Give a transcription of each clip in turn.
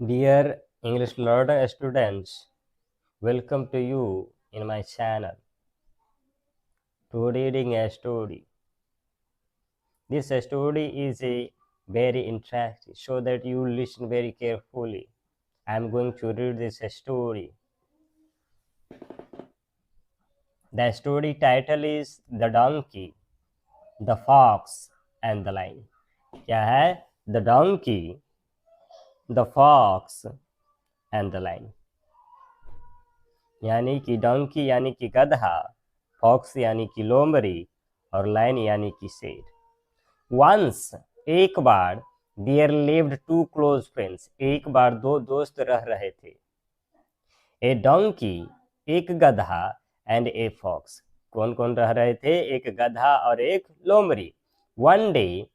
Dear English learner students, welcome to you in my channel to reading a story. This story is a very interesting, so that you listen very carefully. I am going to read this story. The story title is The Donkey, the Fox and the Lion. क्या है? The Donkey, the Fox and the Lion. यानी कि donkey यानी कि गधा, fox यानी कि लोमड़ी और लाइन यानी कि शेर। वंस एक बार there lived two close friends, एक बार दो दोस्त रह रहे थे। ए डोंकी एक गधा एंड ए फॉक्स, कौन कौन रह रहे थे? एक गधा और एक लोमड़ी। वन डे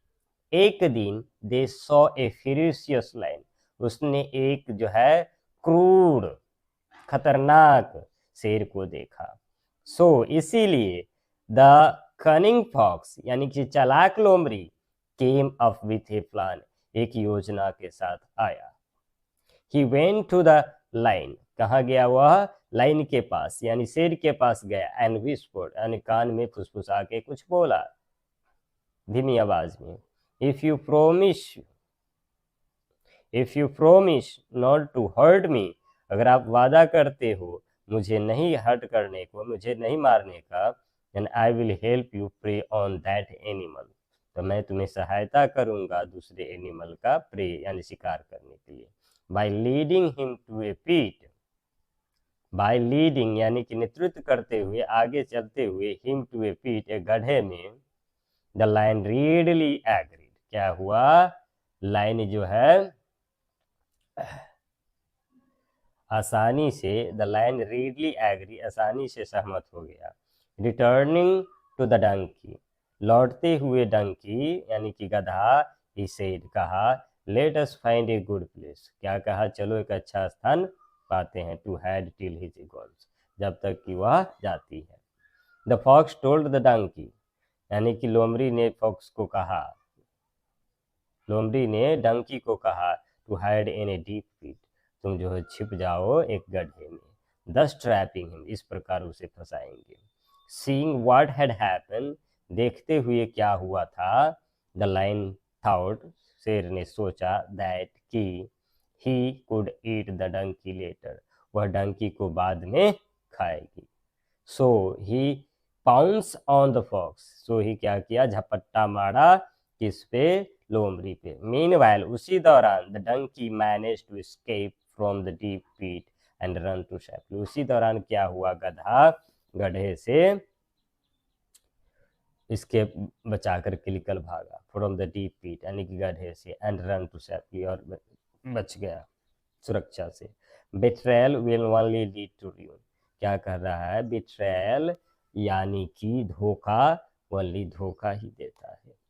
एक दिन दे सॉ ए फेरिशियस लाइन, उसने एक जो है क्रूर खतरनाक शेर को देखा। सो इसीलिए द कनिंग फॉक्स यानी कि चालाक लोमड़ी came up with a plan, एक योजना के साथ आया। He went to the lion, कहाँ गया वह? लाइन के पास यानी शेर के पास गया। एंड विस्पर्ड यानी कान में फुसफुसा के कुछ बोला धीमी आवाज में। If you promise not to hurt me, अगर आप वादा करते हो मुझे नहीं हर्ट करने को, मुझे नहीं मारने का, then I will help you prey on that animal, तो मैं तुम्हें सहायता करूंगा दूसरे एनिमल का प्रे यानी शिकार करने के लिए। बाय लीडिंग हिम टू ए पीट, बाय लीडिंग यानी कि नेतृत्व करते हुए, आगे चलते हुए, हिम टू ए पीट एक गड्ढे में। द लाइन रीडली एग्रीड, क्या हुआ? लाइन जो है आसानी से, द लाइन रीडली एग्री आसानी से सहमत हो गया। रिटर्निंग टू द डंकी, लौटते हुए डंकी यानी कि गधा, ही सेड कहा, let us find a good place, क्या कहा? चलो एक अच्छा स्थान पाते हैं। To had till his goals, जब तक कि वह जाती है। The fox told the donkey, यानी कि लोमड़ी ने फॉक्स को कहा, लोमड़ी ने डंकी को कहा, to hide in a deep pit, तुम जो है छिप जाओ एक गड्ढे में। दस ट्रैपिंग हिम, इस प्रकार उसे फंसाएंगे। सीइंग व्हाट हैड हैपन, देखते हुए क्या हुआ था। द लाइन थॉट, शेर ने सोचा, दैट कि he could eat the donkey later, वह डंकी को बाद में खाएगी। So he pounce on the fox, so he क्या किया? झपट्टा मारा किस पे? लोमड़ी पे। मीनवाइल, उसी दौरान the donkey manage to escape from the deep pit and run to safety, उसी दौरान क्या हुआ? गधा गड्ढे से इसके बचा करके निकल भागा। फ्रॉम द डीप पीट यानी कि गड्ढे से, एंड रन टू सेफ्टी और बच गया सुरक्षा से। Betrayal will only lead to ruin, क्या कर रहा है? बिट्रेयल यानी कि धोखा, ओनली धोखा ही देता है।